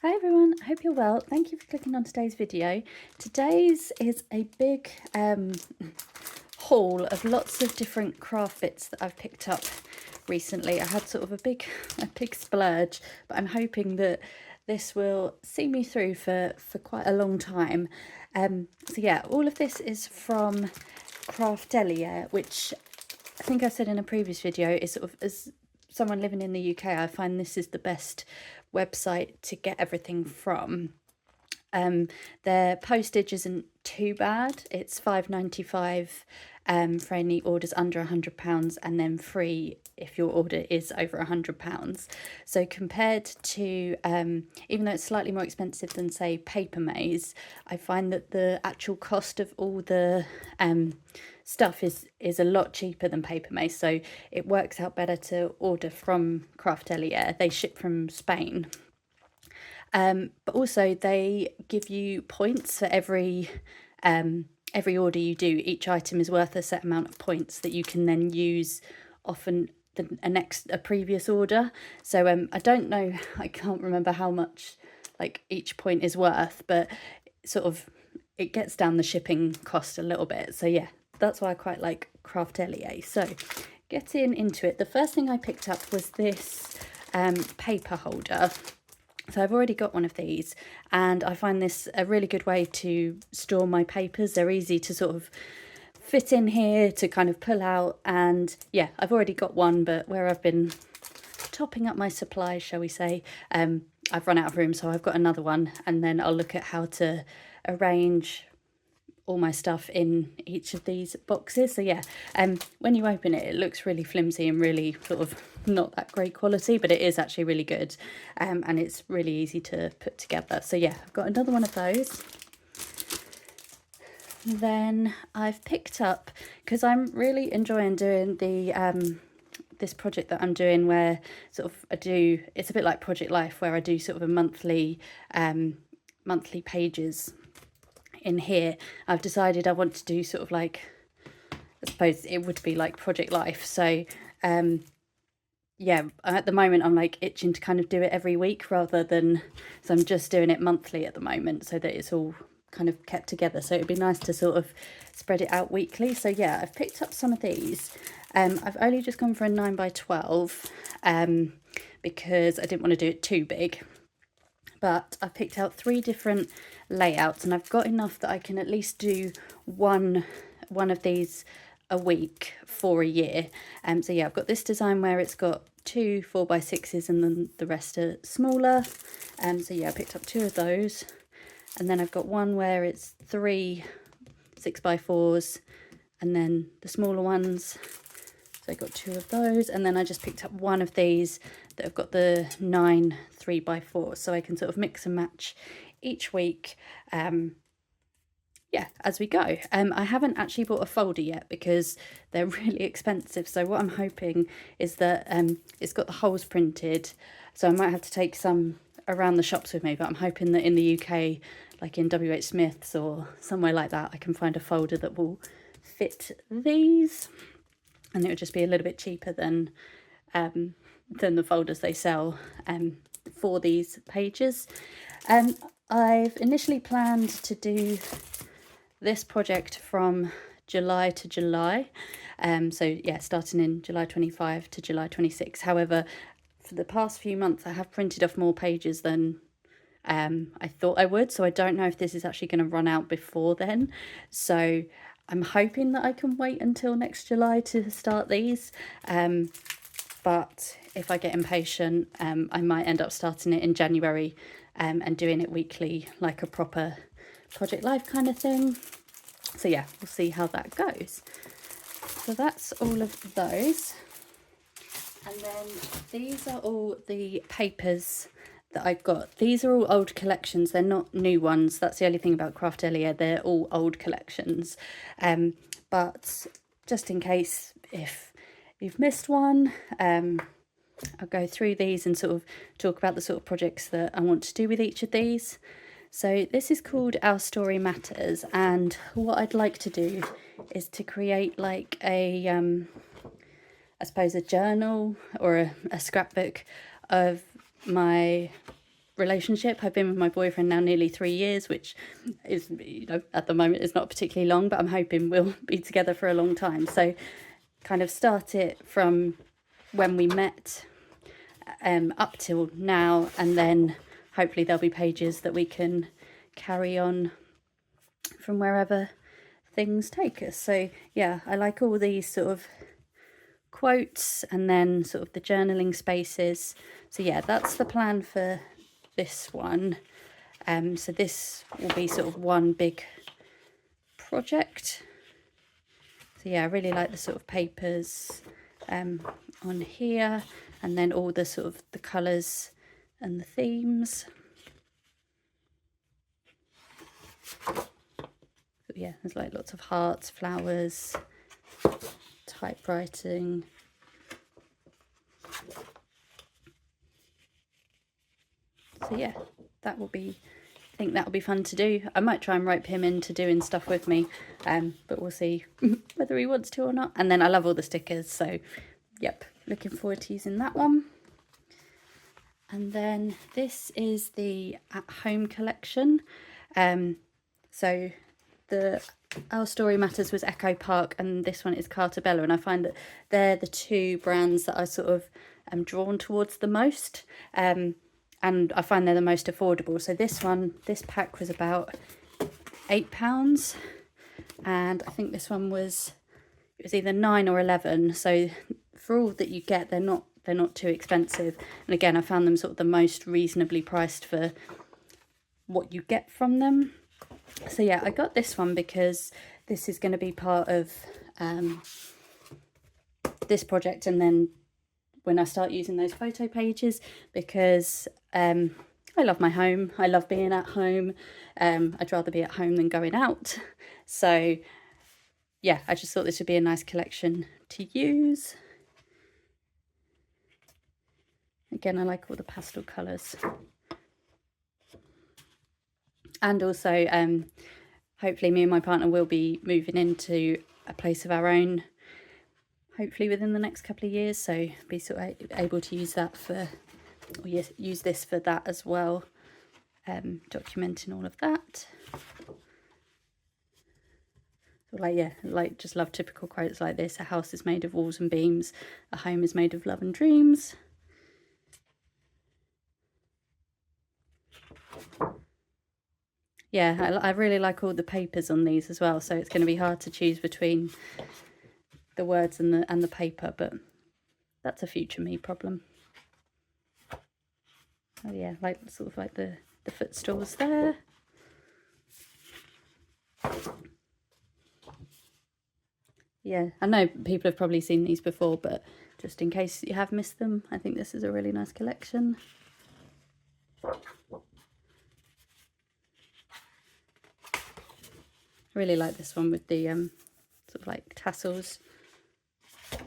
Hi everyone, I hope you're well. Thank you for clicking on today's video. Today's is a big haul of lots of different craft bits that I've picked up recently. I had sort of a big splurge, but I'm hoping that this will see me through for quite a long time. So yeah, all of this is from Craftelier, which I think I said in a previous video is sort of, as someone living in the UK, I find this is the best website to get everything from. Their postage isn't too bad. It's £5.95 for any orders under £100, and then free if your order is over £100. So compared to, even though it's slightly more expensive than say Paper Maze, I find that the actual cost of all the stuff is a lot cheaper than Paper Maze. So it works out better to order from Craftelier. They ship from Spain. But also they give you points for every order you do. Each item is worth a set amount of points that you can then use often a previous order. So I don't know, I can't remember how much like each point is worth, but sort of it gets down the shipping cost a little bit. So yeah, that's why I quite like Craftelier. So getting into it, the first thing I picked up was this paper holder. So I've already got one of these, and I find this a really good way to store my papers. They're easy to sort of fit in here, to kind of pull out, and yeah, I've already got one, but where I've been topping up my supplies, shall we say, I've run out of room, so I've got another one, and then I'll look at how to arrange all my stuff in each of these boxes. So yeah, when you open it, it looks really flimsy and really sort of not that great quality, but it is actually really good, and it's really easy to put together. So yeah, I've got another one of those. Then I've picked up, because I'm really enjoying doing the this project that I'm doing, where sort of it's a bit like Project Life, where I do sort of a monthly pages in here. I've decided I want to do sort of like, I suppose it would be like Project Life. So yeah, at the moment I'm like itching to kind of do it every week rather than, so I'm just doing it monthly at the moment so that it's all kind of kept together. So it'd be nice to sort of spread it out weekly. So yeah, I've picked up some of these. I've only just gone for a 9x12 because I didn't want to do it too big. But I've picked out 3 different layouts, and I've got enough that I can at least do one of these a week for a year. So yeah, I've got this design where it's got 2 4x6s and then the rest are smaller. So yeah, I picked up 2 of those. And then I've got one where it's 3 6x4s and then the smaller ones. So I got 2 of those, and then I just picked up one of these that have got the 9 3x4, so I can sort of mix and match each week. Yeah, as we go. I haven't actually bought a folder yet because they're really expensive. So what I'm hoping is that it's got the holes printed. So I might have to take some around the shops with me, but I'm hoping that in the UK, like in WH Smith's or somewhere like that, I can find a folder that will fit these. And it would just be a little bit cheaper than the folders they sell for these pages. I've initially planned to do this project from July to July. So yeah, starting in July 25 to July 26. However, for the past few months, I have printed off more pages than I thought I would. So I don't know if this is actually going to run out before then. So I'm hoping that I can wait until next July to start these. But if I get impatient, I might end up starting it in January and doing it weekly, like a proper Project Life kind of thing. So yeah, we'll see how that goes. So that's all of those. And then these are all the papers that I've got. These are all old collections. They're not new ones. That's the only thing about Craftelier. They're all old collections. But just in case if you've missed one, I'll go through these and sort of talk about the sort of projects that I want to do with each of these. So this is called Our Story Matters, and what I'd like to do is to create like a I suppose a journal or a scrapbook of my relationship. I've been with my boyfriend now nearly 3 years, which is, you know, at the moment is not particularly long, but I'm hoping we'll be together for a long time. So kind of start it from when we met up till now, and then hopefully there'll be pages that we can carry on from wherever things take us. So yeah, I like all these sort of quotes and then sort of the journaling spaces. So yeah, that's the plan for this one. So this will be sort of one big project. So yeah, I really like the sort of papers on here, and then all the sort of the colours and the themes. But yeah, there's like lots of hearts, flowers, typewriting. So yeah, that will be, I think that will be fun to do. I might try and rope him into doing stuff with me, but we'll see whether he wants to or not. And then I love all the stickers, so yep, looking forward to using that one. And then this is the at home collection. So Our Story Matters was Echo Park, and this one is Craftelier, and I find that they're the two brands that I sort of am drawn towards the most, and I find they're the most affordable. So this pack was about £8, and I think this one was either 9 or 11. So for all that you get, they're not too expensive. And again, I found them sort of the most reasonably priced for what you get from them. So yeah, I got this one because this is going to be part of this project, and then when I start using those photo pages, because I love my home. I love being at home. I'd rather be at home than going out. So yeah, I just thought this would be a nice collection to use. Again, I like all the pastel colours. And also, hopefully me and my partner will be moving into a place of our own, hopefully within the next couple of years. So be sort of able to use that for, or yes, use this for that as well, documenting all of that. So like, yeah, like just love typical quotes like this. A house is made of walls and beams. A home is made of love and dreams. Yeah, I really like all the papers on these as well, so it's going to be hard to choose between the words and the paper, but that's a future me problem. Oh yeah, like sort of like the footstools there. Yeah, I know people have probably seen these before, but just in case you have missed them, I think this is a really nice collection. I really like this one with the sort of like tassels.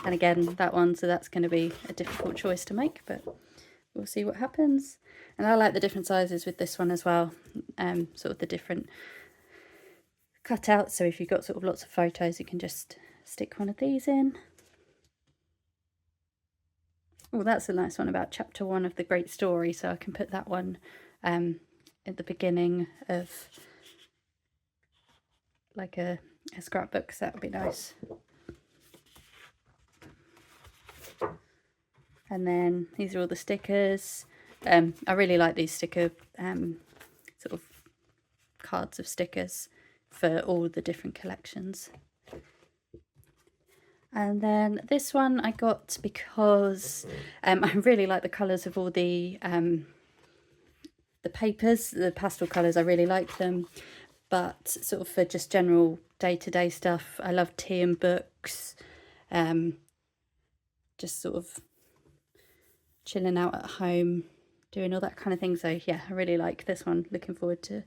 And again, that one, so that's going to be a difficult choice to make, but we'll see what happens. And I like the different sizes with this one as well, sort of the different cutouts. So if you've got sort of lots of photos, you can just stick one of these in. Oh, that's a nice one about chapter 1 of the great story, so I can put that one at the beginning of like a scrapbook, so that would be nice. And then these are all the stickers. I really like these sticker sort of cards of stickers for all the different collections. And then this one I got because I really like the colours of all the papers, the pastel colours. I really like them. But sort of for just general day-to-day stuff, I love tea and books, just sort of chilling out at home, doing all that kind of thing. So yeah, I really like this one. Looking forward to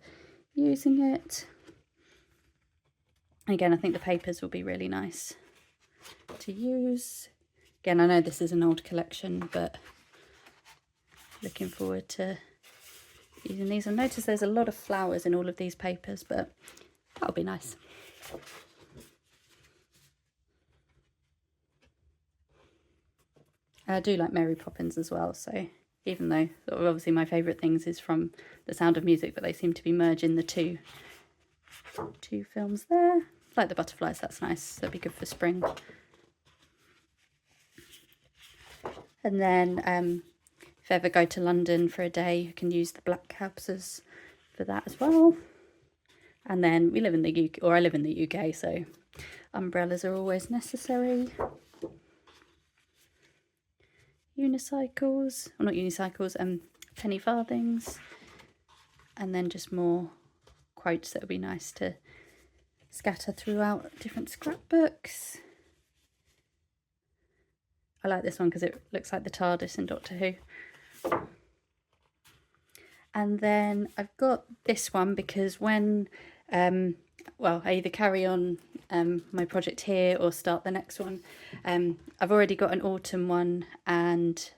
using it. Again, I think the papers will be really nice to use. Again, I know this is an old collection, but looking forward to using these. I noticed there's a lot of flowers in all of these papers, but that'll be nice. I do like Mary Poppins as well, so even though obviously my favourite things is from The Sound of Music, but they seem to be merging the two films there. Like the butterflies, that's nice. That'd be good for spring. And then if I ever go to London for a day, you can use the black cabs for that as well. And then we live in the UK, or I live in the UK, so umbrellas are always necessary. Unicycles, or not unicycles, penny farthings. And then just more quotes that would be nice to scatter throughout different scrapbooks. I like this one because it looks like the TARDIS in Doctor Who. And then I've got this one because when, well, I either carry on my project here or start the next one. I've already got an autumn one and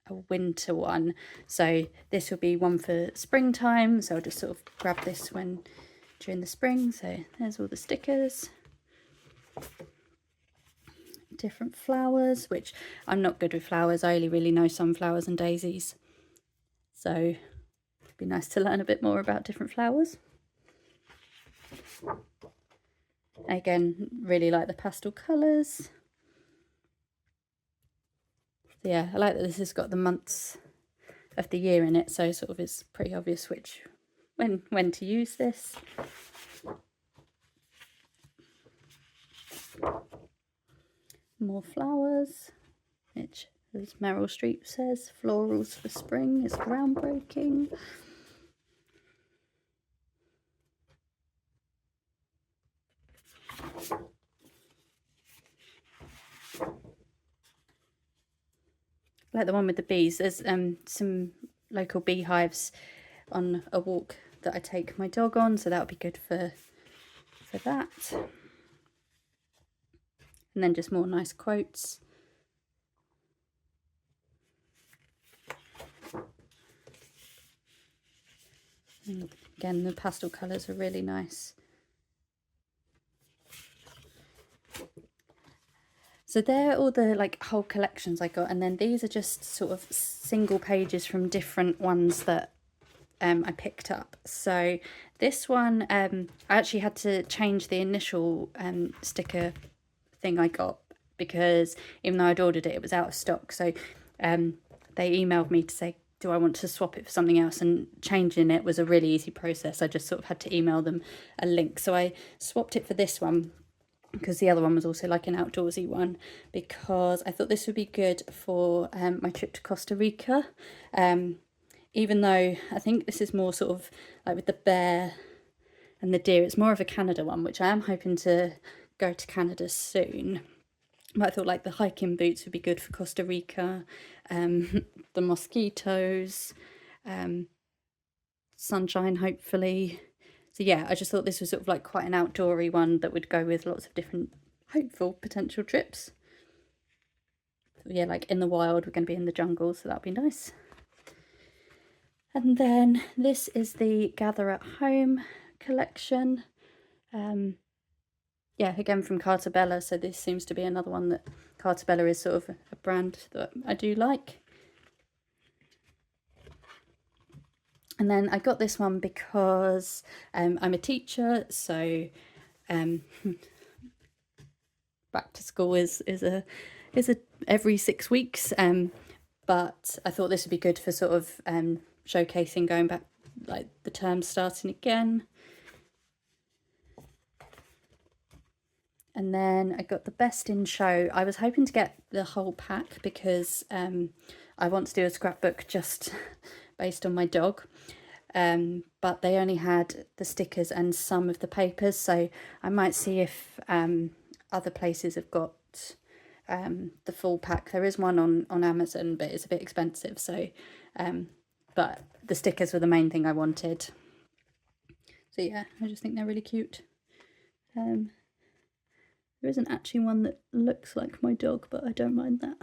a winter one. So this will be one for springtime. So I'll just sort of grab this during the spring. So there's all the stickers. Different flowers, which I'm not good with flowers. I only really know sunflowers and daisies. So it'd be nice to learn a bit more about different flowers. Again, really like the pastel colours. So yeah, I like that this has got the months of the year in it, so sort of it's pretty obvious when to use this. More flowers, which, as Meryl Streep says, florals for spring is groundbreaking. Like the one with the bees. There's some local beehives on a walk that I take my dog on, so that would be good for that. And then just more nice quotes. And again, the pastel colours are really nice. So they're all the like whole collections I got, and then these are just sort of single pages from different ones that I picked up. So this one, I actually had to change the initial sticker thing I got, because even though I'd ordered it, it was out of stock. So they emailed me to say, do I want to swap it for something else? And changing it was a really easy process. I just sort of had to email them a link. So I swapped it for this one, because the other one was also like an outdoorsy one, because I thought this would be good for my trip to Costa Rica. Even though I think this is more sort of like with the bear and the deer, it's more of a Canada one, which I am hoping to go to Canada soon. But I thought like the hiking boots would be good for Costa Rica, the mosquitoes, sunshine hopefully. So yeah, I just thought this was sort of like quite an outdoory one that would go with lots of different hopeful potential trips. So yeah, like in the wild, we're going to be in the jungle, so that'll be nice. And then this is the Gather at Home collection. Yeah, again from Craftelier, so this seems to be another one that Craftelier is sort of a brand that I do like. And then I got this one because I'm a teacher, so back to school is a every 6 weeks. But I thought this would be good for sort of showcasing going back, like the term starting again. And then I got the Best in Show. I was hoping to get the whole pack because I want to do a scrapbook just based on my dog. But they only had the stickers and some of the papers, so I might see if other places have got the full pack. There is one on Amazon, but it's a bit expensive, so but the stickers were the main thing I wanted. So yeah, I just think they're really cute. There isn't actually one that looks like my dog, but I don't mind that.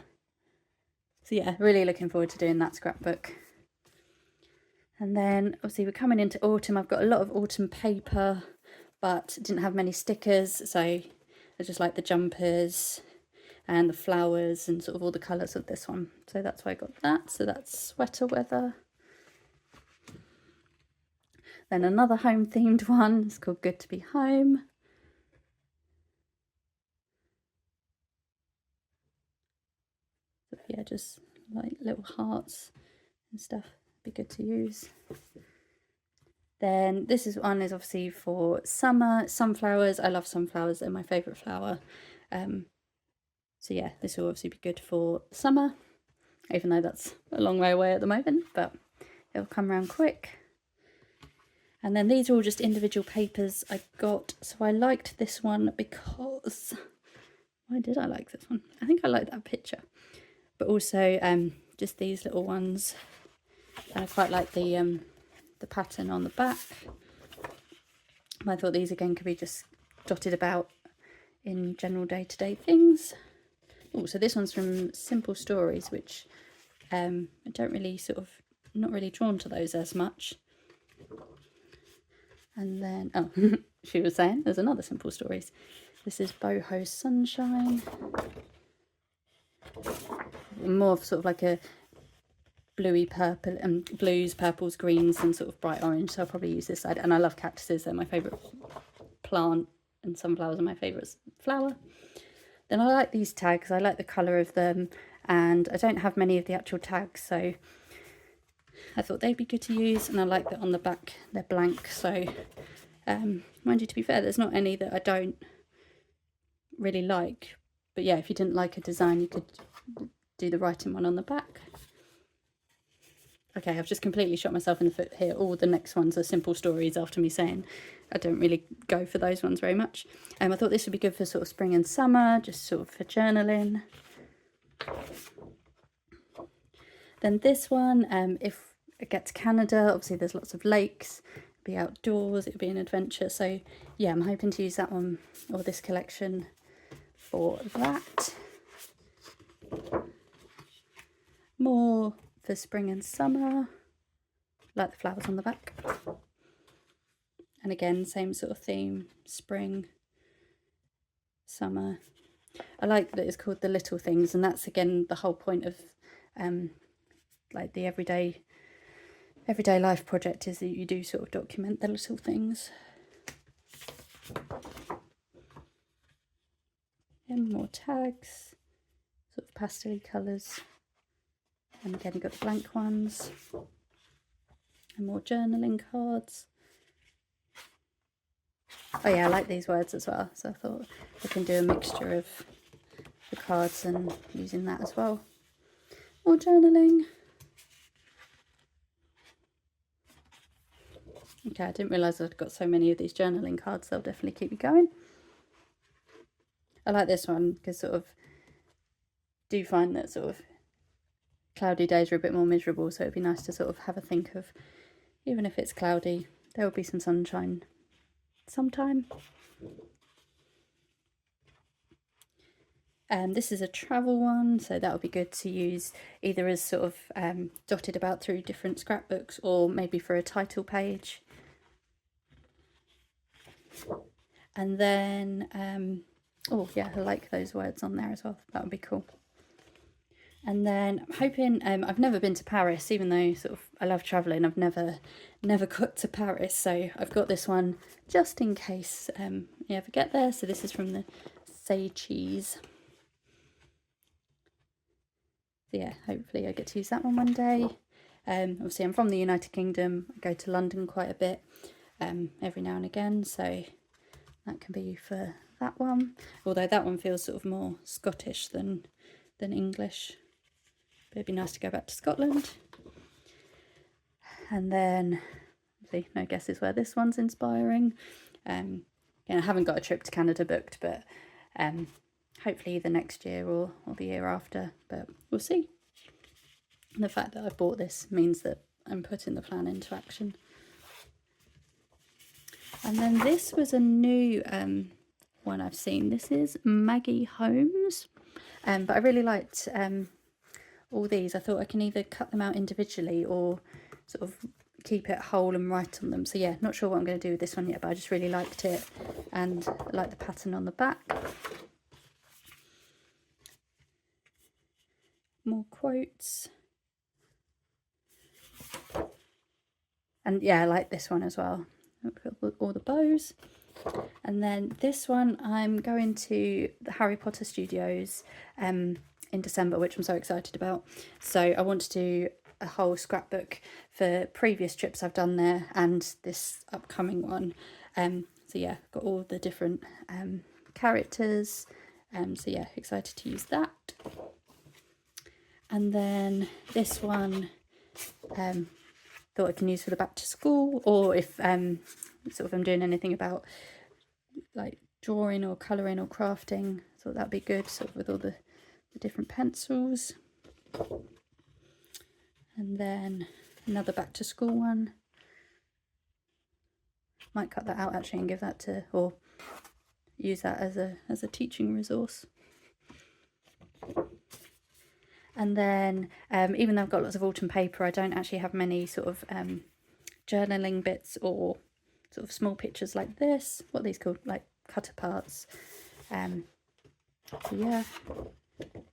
So yeah, really looking forward to doing that scrapbook. And then obviously we're coming into autumn. I've got a lot of autumn paper, but didn't have many stickers, so I just like the jumpers. and the flowers and sort of all the colours of this one. So that's why I got that. So that's sweater weather. Then another home themed one, it's called Good to Be Home. So yeah, just like little hearts and stuff, be good to use. Then this one is obviously for summer, sunflowers. I love sunflowers, they're my favourite flower. So yeah, this will obviously be good for summer, even though that's a long way away at the moment, but it'll come around quick. And then these are all just individual papers I got. So I liked this one because, why did I like this one? I think I like that picture, but also just these little ones. And I quite like the pattern on the back. I thought these again could be just dotted about in general day-to-day things. Oh, so this one's from Simple Stories, which I don't really not really drawn to those as much. And then, oh, she was saying there's another Simple Stories. This is Boho Sunshine. More of sort of like a bluey purple and blues, purples, greens, and sort of bright orange. So I'll probably use this side. And I love cactuses, they're my favourite plant, and sunflowers are my favourite flower. Then I like these tags, I like the colour of them, and I don't have many of the actual tags, so I thought they'd be good to use. And I like that on the back they're blank, so mind you, to be fair, there's not any that I don't really like, but yeah, if you didn't like a design you could do the writing one on the back. Okay, I've just completely shot myself in the foot here. All the next ones are Simple Stories after me saying I don't really go for those ones very much. I thought this would be good for sort of spring and summer, just sort of for journaling. Then this one, if I get to Canada, obviously there's lots of lakes, be outdoors, it'll be an adventure. So yeah, I'm hoping to use that one or this collection for that. More for spring and summer, like the flowers on the back. And again, same sort of theme, spring, summer. I like that it's called The Little Things, and that's again the whole point of like the everyday life project, is that you do sort of document the little things. And more tags, sort of pastel colours. And again, you've got the blank ones. And more journaling cards. Oh yeah, I like these words as well, so I thought I can do a mixture of the cards and using that as well. More journaling. Okay, I didn't realise I'd got so many of these journaling cards, they'll definitely keep me going. I like this one because sort of do find that sort of cloudy days are a bit more miserable, so it'd be nice to sort of have a think of, even if it's cloudy, there will be some sunshine sometime. This is a travel one, so that would be good to use either as sort of dotted about through different scrapbooks, or maybe for a title page. And then oh yeah, I like those words on there as well, that would be cool. And then I'm hoping, I've never been to Paris, even though sort of I love travelling, I've never got to Paris, so I've got this one just in case you ever get there. So this is from the Say Cheese. So yeah, hopefully I get to use that one day. Obviously I'm from the United Kingdom, I go to London quite a bit every now and again, so that can be for that one, although that one feels sort of more Scottish than English. But it'd be nice to go back to Scotland. And then, see, no guesses where this one's inspiring. Again, I haven't got a trip to Canada booked, but hopefully either next year or the year after, but we'll see. And the fact that I bought this means that I'm putting the plan into action. And then this was a new one I've seen. This is Maggie Holmes, but I really liked all these. I thought I can either cut them out individually or sort of keep it whole and write on them. So yeah, not sure what I'm going to do with this one yet, but I just really liked it, and I like the pattern on the back. more quotes. And yeah, I like this one as well. All the bows. And then this one, I'm going to the Harry Potter Studios in December, which I'm so excited about. So I want to do a whole scrapbook for previous trips I've done there and this upcoming one. So yeah, got all the different characters. So yeah, excited to use that. And then this one, thought I can use for the back to school, or if sort of I'm doing anything about like drawing or colouring or crafting, thought that'd be good, sort of with all the different pencils. And then another back to school one. Might cut that out actually and give that to, or use that as a teaching resource. And then even though I've got lots of autumn paper, I don't actually have many sort of journaling bits or sort of small pictures like this. What are these called? Like cut aparts. So yeah,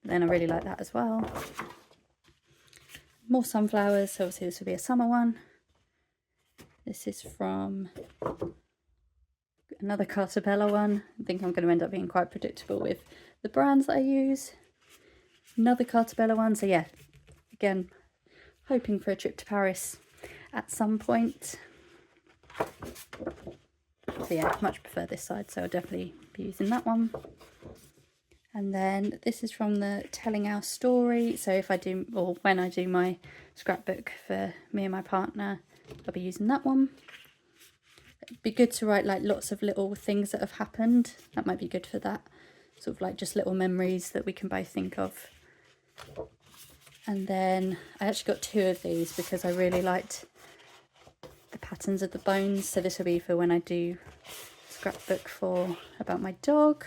then I really like that as well. More sunflowers, so obviously this will be a summer one. This is from another Craftelier one. I think I'm going to end up being quite predictable with the brands that I use. Another Craftelier one, so yeah, again, hoping for a trip to Paris at some point. So yeah, much prefer this side, so I'll definitely be using that one. And then this is from the Telling Our Story. So if I do, or when I do my scrapbook for me and my partner, I'll be using that one. It'd be good to write like lots of little things that have happened. That might be good for that. Sort of like just little memories that we can both think of. And then I actually got two of these because I really liked the patterns of the bones. So this will be for when I do scrapbook for about my dog.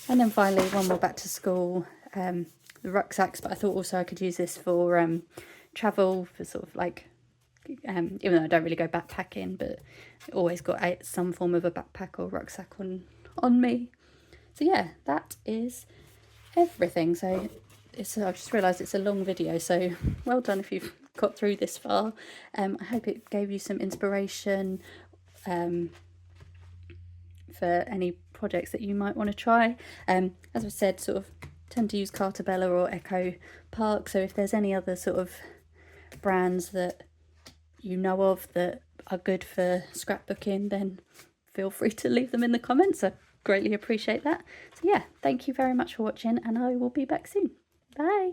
And then finally one more back to school, the rucksacks, but I thought also I could use this for travel, for sort of like, even though I don't really go backpacking, but always got some form of a backpack or rucksack on me. So yeah, that is everything. So I've just realised it's a long video, so well done if you've got through this far. I hope it gave you some inspiration for any projects that you might want to try. As I said, sort of tend to use Craftelier or Echo Park, so if there's any other sort of brands that you know of that are good for scrapbooking, then feel free to leave them in the comments. I greatly appreciate that. So yeah, thank you very much for watching, and I will be back soon. Bye.